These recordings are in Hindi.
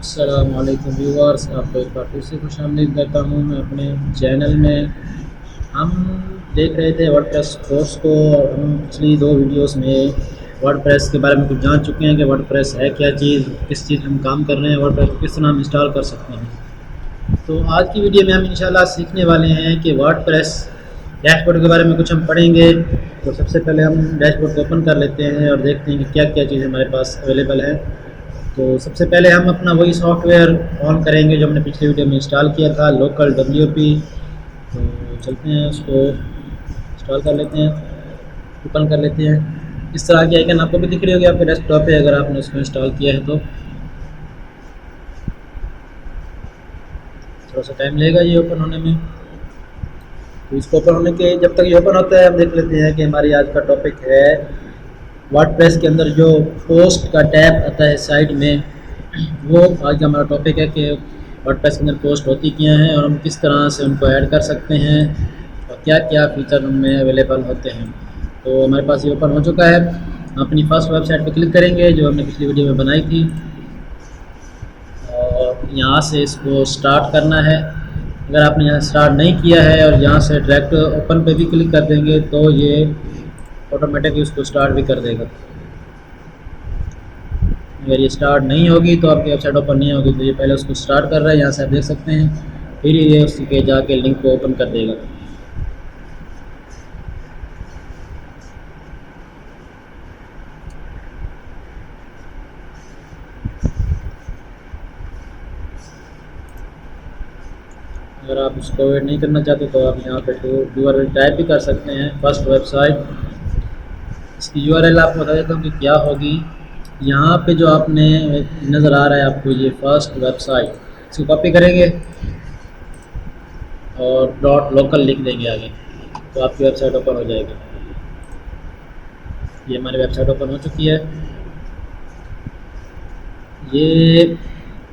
अस्सलामुअलैकुम व्यूअर्स, आपको एक बार फिर से खुशामदीद करता हूँ मैं अपने चैनल में। हम देख रहे थे वर्डप्रेस कोर्स को और हम पिछली दो वीडियोस में वर्डप्रेस के बारे में कुछ जान चुके हैं कि वर्डप्रेस है क्या चीज़, किस चीज़ हम काम कर रहे हैं, वर्डप्रेस को किस तरह हम इंस्टॉल कर सकते हैं। तो आज की वीडियो में हम इंशाल्लाह सीखने वाले हैं कि वर्डप्रेस डैशबोर्ड के बारे में कुछ हम पढ़ेंगे। तो सबसे पहले हम डैशबोर्ड को ओपन कर लेते हैं और देखते हैं कि क्या क्या चीज़ें हमारे पास अवेलेबल है। तो सबसे पहले हम अपना वही सॉफ्टवेयर ऑन करेंगे जो हमने पिछली वीडियो में इंस्टॉल किया था, लोकल WP। तो चलते हैं, उसको इंस्टॉल कर लेते हैं, ओपन कर लेते हैं। इस तरह की आइकन आपको भी दिख रही होगी आपके डेस्कटॉप पे अगर आपने उसको इंस्टॉल किया है तो। थोड़ा सा टाइम लगेगा ये ओपन होने में। तो इसको ओपन होने के जब तक ये ओपन होता है हम देख लेते हैं कि हमारी आज का टॉपिक है वर्डप्रेस के अंदर जो पोस्ट का टैब आता है साइड में, वो आज का हमारा टॉपिक है कि वर्डप्रेस के अंदर पोस्ट होती क्या हैं और हम किस तरह से उनको ऐड कर सकते हैं और क्या क्या फीचर उनमें अवेलेबल होते हैं। तो हमारे पास ये ओपन हो चुका है। हम अपनी फर्स्ट वेबसाइट पर क्लिक करेंगे जो हमने पिछली वीडियो में बनाई थी और यहाँ से इसको स्टार्ट करना है। अगर आपने यहाँ स्टार्ट नहीं किया है और यहाँ से डायरेक्ट ओपन पे भी क्लिक कर देंगे तो ये ऑटोमेटिकली उसको स्टार्ट भी कर देगा। अगर ये स्टार्ट नहीं होगी तो आपकी वेबसाइट ओपन नहीं होगी। तो ये पहले उसको स्टार्ट कर रहा है, यहाँ से आप देख सकते हैं, फिर ये उसके जाके लिंक को ओपन कर देगा। अगर आप उसको वेट नहीं करना चाहते तो आप यहाँ पे URL टाइप भी कर सकते हैं, फर्स्ट वेबसाइट। इसकी URL आपको बता देता हूँ कि क्या होगी। यहाँ पे जो आपने नज़र आ रहा है आपको ये फर्स्ट वेबसाइट, इसको कॉपी करेंगे और डॉट लोकल लिख देंगे आगे, तो आपकी वेबसाइट ओपन हो जाएगी। ये हमारी वेबसाइट ओपन हो चुकी है। ये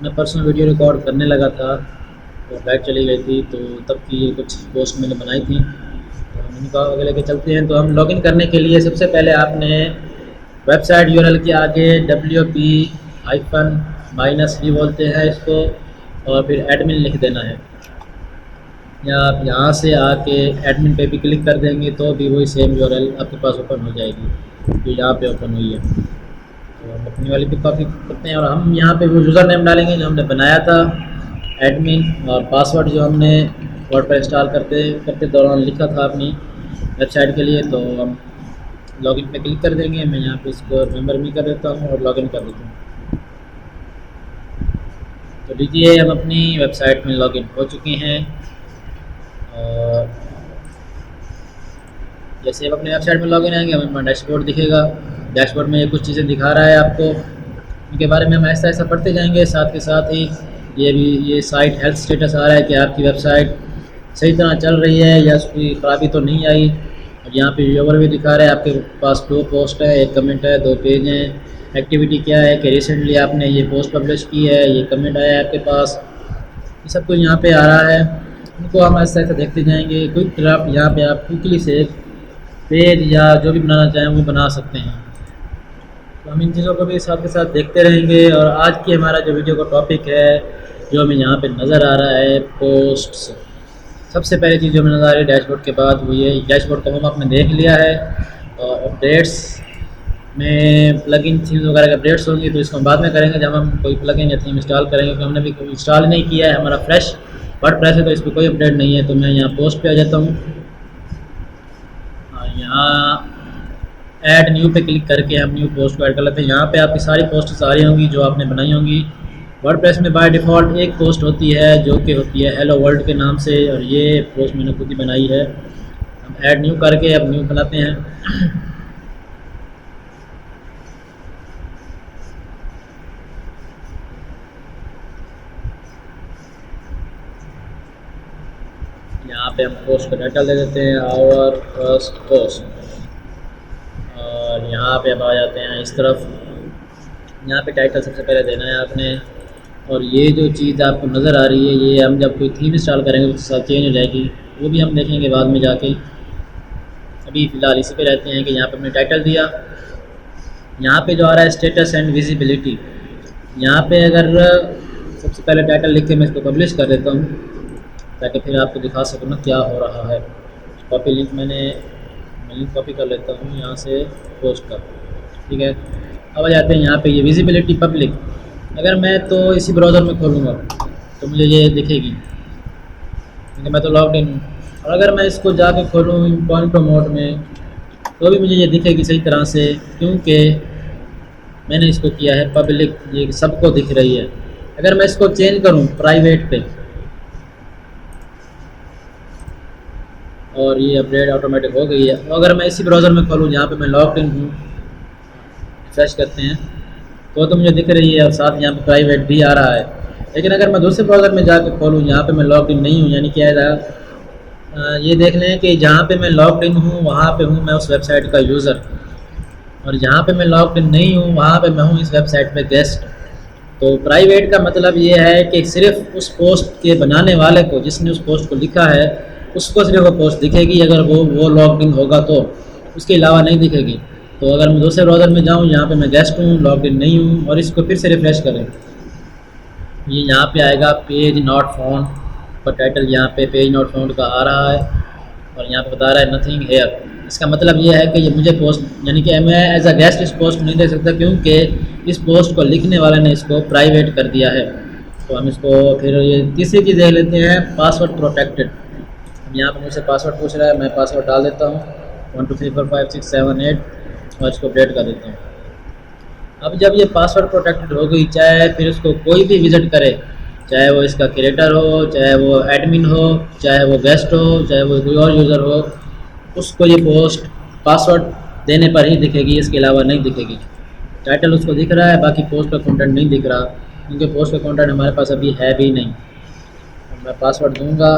मैं परसों वीडियो रिकॉर्ड करने लगा था तो बैक चली गई थी, तो तब की ये कुछ पोस्ट मैंने बनाई थी, तो हम इनको आगे लेके चलते हैं। तो हम लॉगिन करने के लिए सबसे पहले आपने वेबसाइट URL के आगे WP--v बोलते हैं इसको और फिर एडमिन लिख देना है, या आप यहाँ से आके एडमिन पे भी क्लिक कर देंगे तो भी वही सेम URL आपके पास ओपन हो जाएगी जो यहाँ पे ओपन हुई है। तो हम अपनी वाली भी कॉपी करते हैं और हम यहाँ पे वो यूज़र नेम डालेंगे जो हमने बनाया था, एडमिन, और पासवर्ड जो हमने वर्डप्रेस इंस्टॉल करते करते दौरान लिखा था अपनी वेबसाइट के लिए। तो हम लॉगिन पे क्लिक कर देंगे। मैं यहाँ पे इसको रिमेंबर भी कर देता हूँ और लॉगिन कर देता हूँ। तो देखिए हम अपनी वेबसाइट में लॉगिन हो चुके हैं और जैसे हम अपनी वेबसाइट में लॉगिन आएंगे हमें डैशबोर्ड दिखेगा। डैशबोर्ड में ये कुछ चीज़ें दिखा रहा है आपको, इनके बारे में हम ऐसा ऐसा पढ़ते जाएंगे। साथ के साथ ही ये साइट हेल्थ स्टेटस आ रहा है कि आपकी वेबसाइट सही तरह चल रही है या कोई खराबी तो नहीं आई। और यहाँ पे व्यूअर भी दिखा रहा है, आपके पास 2 पोस्ट है, 1 कमेंट है, 2 पेज हैं। एक्टिविटी क्या है कि रिसेंटली आपने ये पोस्ट पब्लिश की है, ये कमेंट आया है आपके पास, ये सब कुछ यहाँ पे आ रहा है। इनको हम ऐसा ऐसा देखते जाएंगे। क्विक ड्राफ्ट, यहाँ पे आप क्विकली से पेज या जो भी बनाना चाहें वो बना सकते हैं। तो हम इन चीज़ों को भी साथ के साथ देखते रहेंगे। और आज की हमारा जो वीडियो का टॉपिक है जो हमें यहाँ पे नज़र आ रहा है पोस्ट्स। सबसे पहली चीज़ जो हमें नज़र आ रही है डैशबोर्ड के बाद वो ये डैशबोर्ड को हम आपने देख लिया है। और अपडेट्स में प्लगइन थीम्स वगैरह के अपडेट्स होंगी तो इसको हम बाद में करेंगे जब हम कोई प्लगइन या थीम इंस्टॉल करेंगे, क्योंकि हमने भी कोई इंस्टॉल नहीं किया है, हमारा फ्रेश वर्डप्रेस है तो इस पर कोई अपडेट नहीं है। तो मैं यहाँ पोस्ट पे आ जाता हूँ, यहाँ ऐड न्यू पे क्लिक करके हम न्यू पोस्ट को ऐड कर लेते हैं। यहाँ पे आपकी सारी पोस्ट्स आ रही होंगी जो आपने बनाई होंगी। वर्डप्रेस में बाय डिफ़ॉल्ट एक पोस्ट होती है जो कि होती है हेलो वर्ल्ड के नाम से, और ये पोस्ट मैंने खुद ही बनाई है। हम ऐड न्यू करके अब न्यू बनाते हैं। यहाँ पे हम पोस्ट का टाइटल दे देते हैं आवर फर्स्ट पोस्ट, और यहाँ पे अब आ जाते हैं इस तरफ। यहाँ पे टाइटल सबसे पहले देना है आपने। और ये जो चीज़ आपको नज़र आ रही है ये हम जब कोई थीम इंस्टॉल करेंगे उसके साथ चेंज हो जाएगी, वो भी हम देखेंगे बाद में जाके। अभी फ़िलहाल इसी पे रहते हैं कि यहाँ पे हमने टाइटल दिया। यहाँ पे जो आ रहा है स्टेटस एंड विजिबिलिटी, यहाँ पे अगर सबसे पहले टाइटल लिख के मैं इसको पब्लिश कर देता हूँ, ताकि फिर आपको दिखा सकूँ ना क्या हो रहा है। कॉपी लिंक मैं लिंक कॉपी कर लेता हूँ यहाँ से पोस्ट का, ठीक है। अब आ जाते हैं यहाँ पे ये विजिबिलिटी पब्लिक। अगर मैं तो इसी ब्राउज़र में खोलूँगा तो मुझे ये दिखेगी, क्योंकि मैं तो लॉग्ड इन हूँ। और अगर मैं इसको जाके खोलूँ इनकॉग्निटो मोड में तो भी मुझे ये दिखेगी सही तरह से, क्योंकि मैंने इसको किया है पब्लिक, ये सबको दिख रही है। अगर मैं इसको चेंज करूँ प्राइवेट पे और ये अपडेट ऑटोमेटिक हो गई है, तो अगर मैं इसी ब्राउज़र में खोलूँ जहाँ पे मैं लॉग्ड इन हूँ, रिफ्रेश करते हैं तो मुझे दिख रही है और साथ यहाँ पे प्राइवेट भी आ रहा है। लेकिन अगर मैं दूसरे ब्राउज़र में जाकर खोलूँ जहाँ पे मैं लॉग्ड इन नहीं हूँ, यानी क्या है, ये देख लें कि जहाँ पे मैं लॉग्ड इन हूँ वहाँ पे हूँ मैं उस वेबसाइट का यूज़र, और जहाँ पे मैं लॉग्ड इन नहीं हूँ वहाँ पे मैं हूँ इस वेबसाइट पे गेस्ट। तो प्राइवेट का मतलब ये है कि सिर्फ उस पोस्ट के बनाने वाले को, जिसने उस पोस्ट को लिखा है, उसको सिर्फ वो पोस्ट दिखेगी। अगर वो लॉग्ड इन होगा तो उसके अलावा नहीं दिखेगी। तो अगर मैं दूसरे ब्राउज़र में जाऊँ जहाँ पे मैं गेस्ट हूँ, लॉग्ड इन नहीं हूँ, और इसको फिर से रिफ्रेश करें, ये यहाँ पे आएगा पेज नॉट फाउंड, और टाइटल यहाँ पे पेज नॉट फाउंड का आ रहा है और यहाँ पे बता रहा है नथिंग हेयर। इसका मतलब ये है कि ये मुझे पोस्ट, यानी कि मैं एज अ गेस्ट इस पोस्ट नहीं देख सकता, क्योंकि इस पोस्ट को लिखने वाले ने इसको प्राइवेट कर दिया है। तो हम इसको फिर ये तीसरी चीज़ देख लेते हैं, पासवर्ड प्रोटेक्टेड। अब यहाँ पर मुझसे पासवर्ड पूछ रहा है, मैं पासवर्ड डाल देता हूँ 1 2 3 4 5 6 7 8 और इसको अपडेट कर देता हूँ। अब जब ये पासवर्ड प्रोटेक्टेड हो गई, चाहे फिर उसको कोई भी विज़िट करे, चाहे वो इसका क्रिएटर हो, चाहे वो एडमिन हो, चाहे वो गेस्ट हो, चाहे वो कोई और यूज़र हो, उसको ये पोस्ट पासवर्ड देने पर ही दिखेगी, इसके अलावा नहीं दिखेगी। टाइटल उसको दिख रहा है, बाकी पोस्ट का कंटेंट नहीं दिख रहा, क्योंकि पोस्ट का कंटेंट हमारे पास अभी है भी नहीं। मैं पासवर्ड दूंगा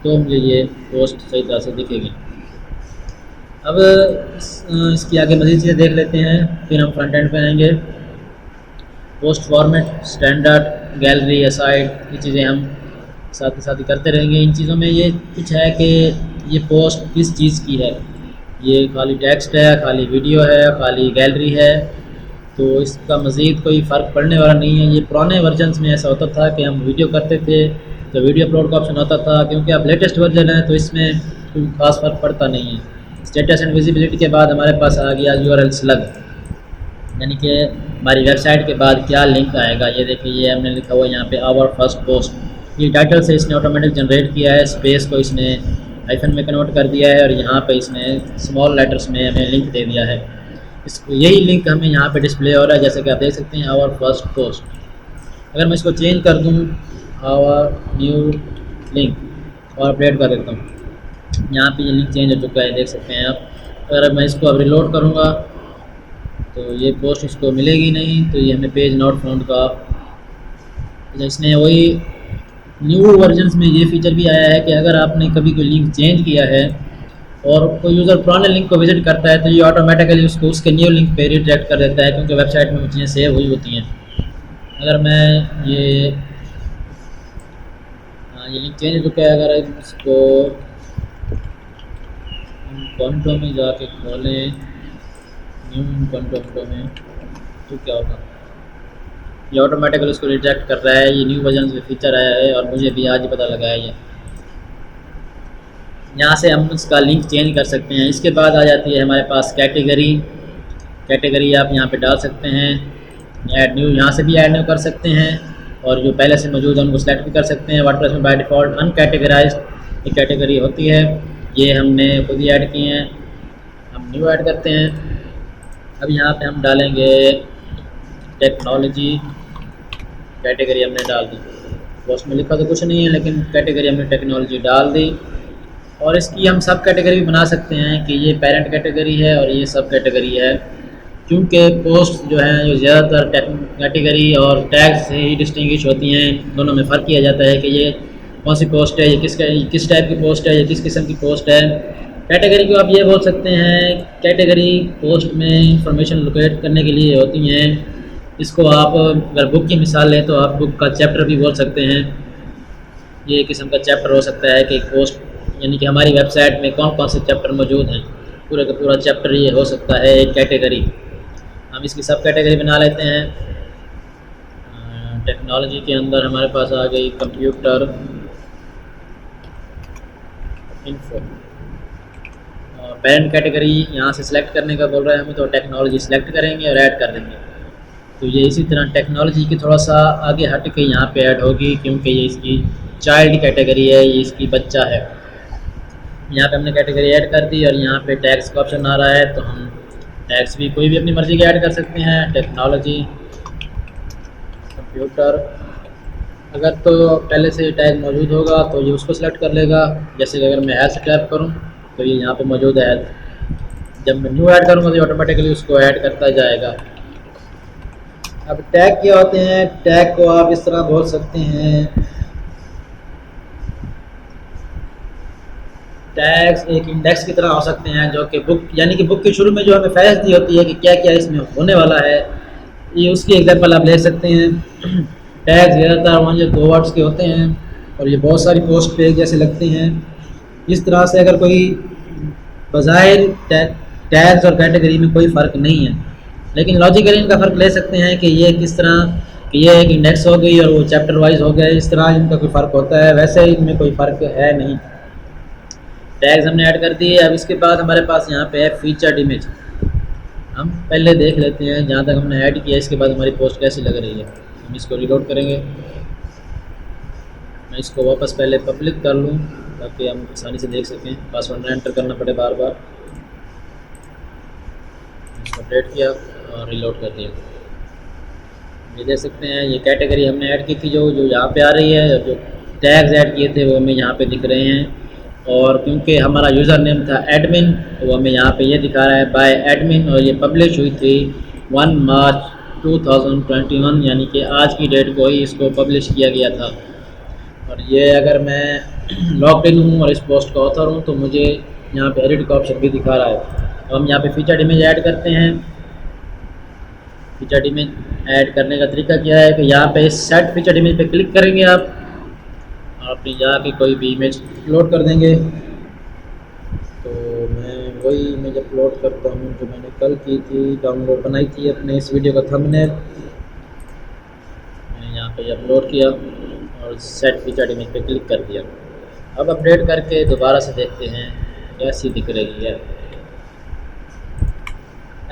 तो मुझे ये पोस्ट सही तरह से दिखेगी। अब इसकी आगे मज़ीद चीज़ें देख लेते हैं, फिर हम फ्रंट एंड पे आएंगे। Post format, standard, gallery, aside, ये चीज़ें हम साथ ही करते रहेंगे। इन चीज़ों में ये कुछ है कि ये पोस्ट किस चीज़ की है, ये खाली टेक्स्ट है, खाली वीडियो है, खाली गैलरी है, तो इसका मज़ीद कोई फ़र्क पड़ने वाला नहीं है। ये पुराने वर्जन्स में ऐसा होता था कि हम वीडियो करते थे तो वीडियो अपलोड का ऑप्शन होता था, क्योंकि अब लेटेस्ट वर्जन है तो इसमें कोई ख़ास फ़र्क पड़ता नहीं है। स्टेटस एंड विजिबिलिटी के बाद हमारे पास आ गया URL स्लग, यानी कि हमारी वेबसाइट के बाद क्या लिंक आएगा। ये देखिए, ये हमने लिखा हुआ है यहाँ पे आवर फर्स्ट पोस्ट। ये टाइटल से इसने ऑटोमेटिक जनरेट किया है, स्पेस को इसने हाइफन में कन्वर्ट कर दिया है और यहाँ पे इसने स्मॉल लेटर्स में हमें लिंक दे दिया है। इसको यही लिंक हमें यहाँ पे डिस्प्ले हो रहा है, जैसे कि आप देख सकते हैं, आवर फर्स्ट पोस्ट। अगर मैं इसको चेंज कर दूँ आवर न्यू लिंक और अपडेट कर देता हूँ, यहाँ पे ये लिंक चेंज हो चुका है, देख सकते हैं आप। अगर मैं इसको अब रिलोड करूँगा तो ये पोस्ट इसको मिलेगी नहीं, तो ये हमें पेज नॉट फाउंड का, इसने वही न्यू वर्जन्स में ये फीचर भी आया है कि अगर आपने कभी कोई लिंक चेंज किया है और कोई यूज़र पुराने लिंक को विजिट करता है तो ये ऑटोमेटिकली उसको उसके न्यू लिंक पे रिडायरेक्ट कर देता है, क्योंकि वेबसाइट में वो चीज़ें सेव हुई होती हैं। अगर मैं ये लिंक चेंज हो चुका है, अगर इसको कॉन्टो में जाके खोलें, न्यू कॉन्टो में, तो क्या होगा, ये ऑटोमेटिकली उसको रिजेक्ट कर रहा है। ये न्यू वर्जन में फीचर आया है और मुझे भी आज ही पता लगा है। ये यहाँ से हम उसका लिंक चेंज कर सकते हैं। इसके बाद आ जाती है हमारे पास कैटेगरी आप यहाँ पे डाल सकते हैं, ऐड न्यू, यहाँ से भी ऐड न्यू कर सकते हैं, और जो पहले से मौजूद है उनको सेलेक्ट भी कर सकते हैं। वर्डप्रेस में बाय डिफ़ॉल्ट अनकैटेगराइज्ड एक कैटेगरी होती है, ये हमने खुद ही ऐड किए हैं, हम न्यू ऐड करते हैं। अब यहाँ पे हम डालेंगे टेक्नोलॉजी, कैटेगरी हमने डाल दी। पोस्ट में लिखा तो कुछ नहीं है, लेकिन कैटेगरी हमने टेक्नोलॉजी डाल दी। और इसकी हम सब कैटेगरी भी बना सकते हैं कि ये पेरेंट कैटेगरी है और ये सब कैटेगरी है, क्योंकि पोस्ट जो है जो ज़्यादातर कैटेगरी और टैग से ही डिस्टिंग्विश होती हैं। दोनों में फ़र्क किया जाता है कि ये कौन सी पोस्ट है, ये किस टाइप की पोस्ट है, ये किस किस्म की पोस्ट है। कैटेगरी को आप ये बोल सकते हैं, कैटेगरी पोस्ट में इंफॉर्मेशन लोकेट करने के लिए होती हैं। इसको आप अगर बुक की मिसाल लें तो आप बुक का चैप्टर भी बोल सकते हैं। ये एक किस्म का चैप्टर हो सकता है कि पोस्ट, यानी कि हमारी वेबसाइट में कौन कौन से चैप्टर मौजूद हैं, पूरे का पूरा चैप्टर ये हो सकता है एक कैटेगरी। हम इसकी सब कैटेगरी बना लेते हैं, टेक्नोलॉजी के अंदर हमारे पास आ गई कंप्यूटर इन्फो। पेरेंट कैटेगरी यहाँ से सिलेक्ट करने का बोल रहा है हमें, तो टेक्नोलॉजी सिलेक्ट करेंगे और ऐड कर देंगे। तो ये इसी तरह टेक्नोलॉजी की थोड़ा सा आगे हट के यहाँ पे ऐड होगी, क्योंकि ये इसकी चाइल्ड कैटेगरी है, ये इसकी बच्चा है। यहाँ पे हमने कैटेगरी ऐड कर दी और यहाँ पे टैक्स का ऑप्शन आ रहा है, तो हम टैक्स भी कोई भी अपनी मर्ज़ी के ऐड कर सकते हैं। टेक्नोलॉजी कंप्यूटर, अगर तो पहले से टैग मौजूद होगा तो ये उसको सिलेक्ट कर लेगा। जैसे कि अगर मैं हेल्थ टैप करूँ तो ये यहाँ पे मौजूद है हेल्थ। जब मैं न्यू ऐड करूँगा तो ये ऑटोमेटिकली उसको ऐड करता जाएगा। अब टैग क्या होते हैं? टैग को आप इस तरह बोल सकते हैं, टैग्स एक इंडेक्स की तरह हो सकते हैं, जो कि बुक यानी कि बुक के शुरू में जो हमें फहरिस्त दी होती है कि क्या क्या इसमें होने वाला है, ये उसकी एग्जांपल आप ले सकते हैं। टैग्स ज़्यादातर वहाँ 2 वर्ड्स के होते हैं और ये बहुत सारी पोस्ट पेज जैसे लगते हैं। इस तरह से अगर कोई बज़ाहिर टैग्स और कैटेगरी में कोई फ़र्क नहीं है, लेकिन लॉजिकली इनका फ़र्क ले सकते हैं कि ये किस तरह कि ये एक इंडेक्स हो गई और वो चैप्टर वाइज हो गया, इस तरह इनका कोई फ़र्क होता है। वैसे इनमें कोई फ़र्क है नहीं। टैग्स हमने ऐड कर दिए। अब इसके बाद हमारे पास यहाँ पे है फीचर्ड इमेज। हम पहले देख लेते हैं जहाँ तक हमने ऐड किया, इसके बाद हमारी पोस्ट कैसी लग रही है। हम इसको रीलोड करेंगे। मैं इसको वापस पहले पब्लिक कर लूँ ताकि हम आसानी से देख सकें, पासवर्ड ना एंटर करना पड़े बार बार। इसको अपडेट किया और रीलोड कर दिया। ये देख सकते हैं ये कैटेगरी हमने ऐड की थी जो यहाँ पे आ रही है, और जो टैग्स ऐड किए थे वो हमें यहाँ पे दिख रहे हैं। और क्योंकि हमारा यूज़र नेम था एडमिन, तो वो हमें यहाँ पे ये दिखा रहा है बाय एडमिन, और ये पब्लिश हुई थी 1 मार्च 2021, यानी कि आज की डेट को ही इसको पब्लिश किया गया था। और ये अगर मैं लॉग्ड इन हूँ और इस पोस्ट का ऑथर हूँ तो मुझे यहाँ पे एडिट का ऑप्शन भी दिखा रहा है। तो हम यहाँ पे फीचर्ड इमेज ऐड करते हैं। फीचर्ड इमेज ऐड करने का तरीका क्या है कि यहाँ पे सेट फीचर्ड इमेज पे क्लिक करेंगे आप अपनी जाके कोई भी इमेज अपलोड कर देंगे। तो मैं वही इमेज अपलोड करता हूँ जो मैंने कल की थी, डाउनलोड बनाई थी अपने इस वीडियो का थंबनेल। मैंने यहाँ पे अपलोड किया और सेट फीचर्ड इमेज पे क्लिक कर दिया। अब अपडेट करके दोबारा से देखते हैं कैसी दिख रही है।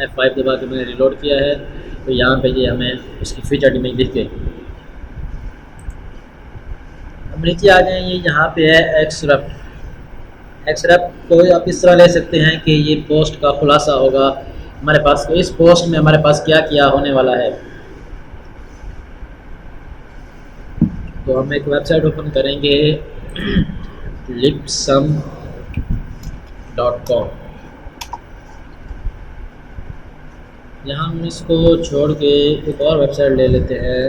F5 दबा के मैंने रिलोड किया है, तो यहाँ पे ये हमें उसकी फीचर्ड इमेज दिख गई। अब नीचे आ जाएंगे, यहाँ पे है एक्सरप्ट। एक्सरप्ट को आप इस तरह ले सकते हैं कि ये पोस्ट का खुलासा होगा हमारे पास, इस पोस्ट में हमारे पास क्या क्या होने वाला है। तो हम एक वेबसाइट ओपन करेंगे lipsum.com। यहाँ हम इसको छोड़ के एक और वेबसाइट ले लेते हैं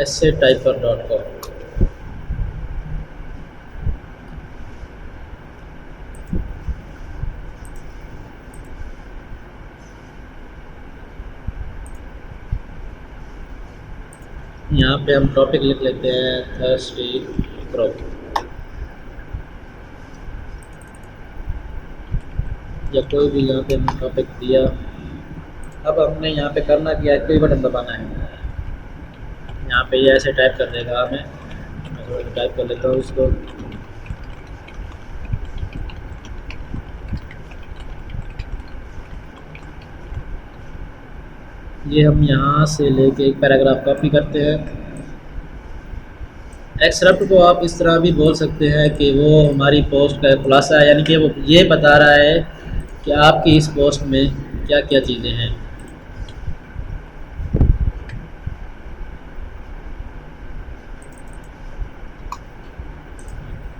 essaytyper.com। यहाँ पे हम टॉपिक लिख लेते हैं थर्स्टी प्रो। या कोई भी यहाँ पे हमने टॉपिक दिया। अब हमने यहाँ पे करना क्या है, कोई बटन दबाना है। यहाँ पे ये ऐसे टाइप कर देगा हमें। मैं थोड़ा टाइप कर लेता हूँ इसको। ये हम यहाँ से लेके एक पैराग्राफ कॉपी करते हैं। एक्सरप्ट को आप इस तरह भी बोल सकते हैं कि वो हमारी पोस्ट का खुलासा है, यानी कि वो ये बता रहा है कि आपकी इस पोस्ट में क्या क्या चीज़ें हैं।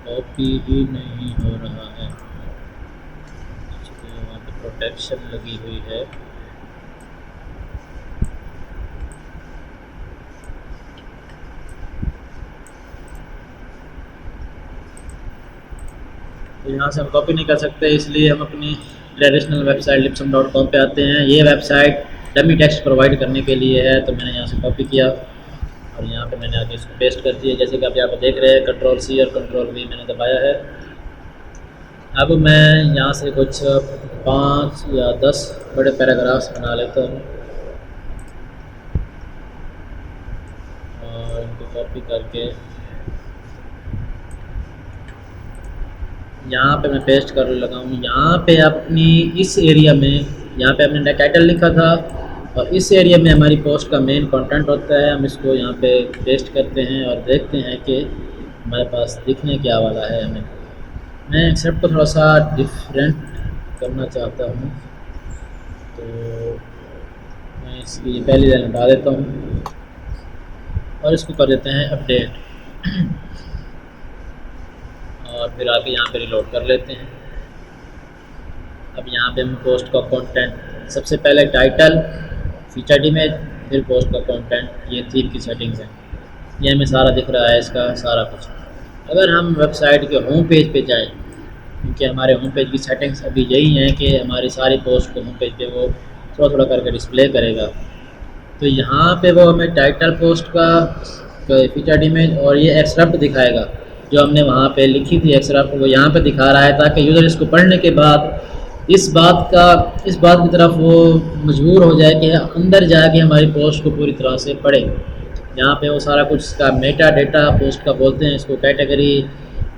कॉपी ही नहीं हो रहा है, वहाँ पे प्रोटेक्शन लगी हुई है। तो यहाँ से हम कॉपी नहीं कर सकते, इसलिए हम अपनी ट्रेडिशनल वेबसाइट lipsum.com पे आते हैं। ये वेबसाइट डमी टेक्स्ट प्रोवाइड करने के लिए है, तो मैंने यहाँ से कॉपी किया और यहाँ पे मैंने आगे इसको पेस्ट कर दिया। जैसे कि आप यहाँ पर देख रहे हैं, Ctrl+C और Ctrl+V मैंने दबाया है। अब मैं यहाँ से कुछ 5 या 10 बड़े पैराग्राफ्स बना लेता हूँ इनको कॉपी करके यहाँ पे मैं पेस्ट कर लगाऊँ। यहाँ पे अपनी इस एरिया में, यहाँ पे हमने टाइटल लिखा था और इस एरिया में हमारी पोस्ट का मेन कंटेंट होता है। हम इसको यहाँ पे पेस्ट करते हैं और देखते हैं कि हमारे पास दिखने क्या वाला है। मैं एक्सेप्ट को थोड़ा सा डिफरेंट करना चाहता हूँ, तो मैं इसकी पहली लाइन हटा देता हूँ और इसको कर देते हैं अपडेट और फिर आके यहाँ पे रिलोड कर लेते हैं। अब यहाँ पे हम पोस्ट का कंटेंट, सबसे पहले टाइटल, फीचर्ड इमेज, फिर पोस्ट का कंटेंट, ये थीम की सेटिंग्स हैं। ये हमें सारा दिख रहा है इसका सारा कुछ। अगर हम वेबसाइट के होम पेज पे जाएं, क्योंकि हमारे होम पेज की सेटिंग्स अभी यही हैं कि हमारी सारी पोस्ट को होम पेज पे वो थोड़ा थोड़ा करके डिस्प्ले करेगा। तो यहाँ पे वो हमें टाइटल, पोस्ट का फीचर्ड इमेज और ये एक्सरप्ट दिखाएगा जो हमने वहाँ पे लिखी थी। एक्सरप्ट वो यहाँ पे दिखा रहा है ताकि यूज़र इसको पढ़ने के बाद इस बात की तरफ वो मजबूर हो जाए कि अंदर जाके हमारी पोस्ट को पूरी तरह से पढ़े। यहाँ पे वो सारा कुछ इसका मेटा डेटा पोस्ट का बोलते हैं इसको, category,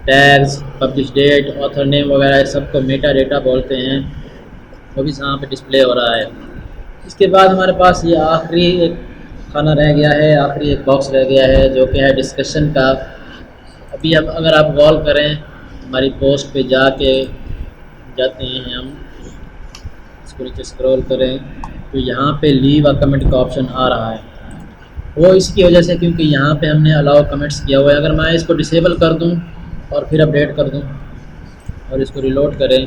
tags, publish date, author name वगैरह सबको मेटा डेटा बोलते हैं, वो भी यहाँ पे डिस्प्ले हो रहा है। इसके बाद हमारे पास ये आखिरी एक खाना रह गया है, आखिरी एक बॉक्स रह गया है जो कि है डिस्कशन का। अभी अब अगर आप गौर करें हमारी पोस्ट पे जाते हैं हम, इसको नीचे स्क्रॉल करें तो यहाँ पे लीव अ कमेंट का ऑप्शन आ रहा है। वो इसकी वजह से क्योंकि यहाँ पे हमने अलाउ कमेंट्स किया हुआ है। अगर मैं इसको डिसेबल कर दूँ और फिर अपडेट कर दूँ और इसको रिलोड करें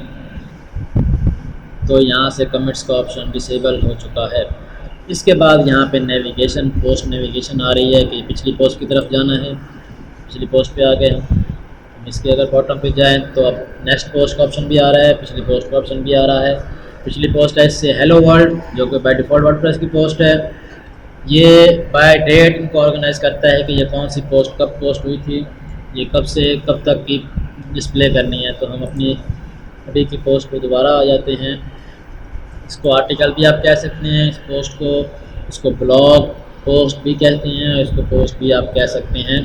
तो यहाँ से कमेंट्स का ऑप्शन डिसेबल हो चुका है। इसके बाद यहाँ पे नेविगेशन, पोस्ट नेविगेशन आ रही है कि पिछली पोस्ट की तरफ जाना है। पिछली पोस्ट पे आ गए हम इसके अगर बॉटम पे जाएं तो अब नेक्स्ट पोस्ट का ऑप्शन भी आ रहा है, पिछली पोस्ट का ऑप्शन भी आ रहा है। पिछली पोस्ट है इससे हेलो वर्ल्ड, जो कि बाय डिफ़ॉल्ट वर्डप्रेस की पोस्ट है। ये बाय डेट इनको ऑर्गेनाइज़ करता है कि ये कौन सी पोस्ट कब पोस्ट हुई थी, ये कब से कब तक की डिस्प्ले करनी है। तो हम अपनी अभी की पोस्ट पे दोबारा आ जाते हैं। इसको आर्टिकल भी आप कह सकते हैं इस पोस्ट को, इसको ब्लॉग पोस्ट भी कहते हैं और इसको पोस्ट भी आप कह सकते हैं।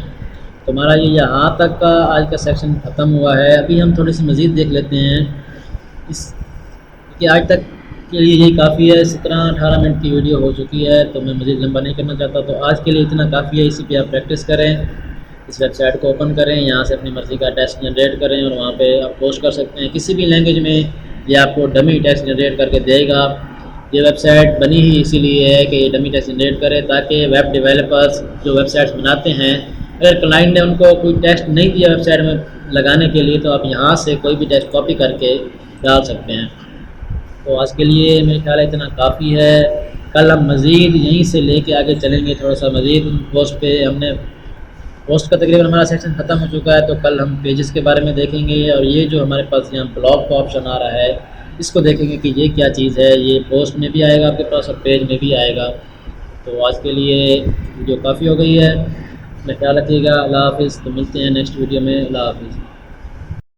तो हमारा ये यहाँ तक का आज का सेक्शन ख़त्म हुआ है। अभी हम थोड़ी सी मज़ीद देख लेते हैं इस कि आज तक के लिए यही काफ़ी है। 17-18 मिनट की वीडियो हो चुकी है तो मैं मज़ीद लंबा नहीं करना चाहता। तो आज के लिए इतना काफ़ी है। इसी पे आप प्रैक्टिस करें, इस वेबसाइट को ओपन करें, यहाँ से अपनी मर्ज़ी का टेक्स्ट जनरेट करें और वहाँ पे आप पोस्ट कर सकते हैं किसी भी लैंग्वेज में। ये आपको डमी टेक्स्ट जनरेट करके देगा। ये वेबसाइट बनी ही इसीलिए है कि ये डमी टेक्स्ट जनरेट करे ताकि वेब डेवलपर्स जो वेबसाइट्स बनाते हैं, अगर क्लाइंट ने उनको कोई टेक्स्ट नहीं दिया वेबसाइट में लगाने के लिए तो आप यहाँ से कोई भी टेक्स्ट कॉपी करके डाल सकते हैं। तो आज के लिए मेरे ख्याल है इतना काफ़ी है। कल हम मज़ीद यहीं से लेके आगे चलेंगे, थोड़ा सा मज़ीद पोस्ट पे। हमने पोस्ट का तकरीबन हमारा सेक्शन ख़त्म हो चुका है तो कल हम पेजेस के बारे में देखेंगे और ये जो हमारे पास यहाँ ब्लॉग का ऑप्शन आ रहा है इसको देखेंगे कि ये क्या चीज़ है। ये पोस्ट में भी आएगा आपके पास और पेज में भी आएगा। तो आज के लिए वीडियो काफ़ी हो गई है। अपना ख्याल रखिएगा। अल्लाह हाफ़िज़। तो मिलते हैं नेक्स्ट वीडियो में। अल्लाह हाफ़िज़।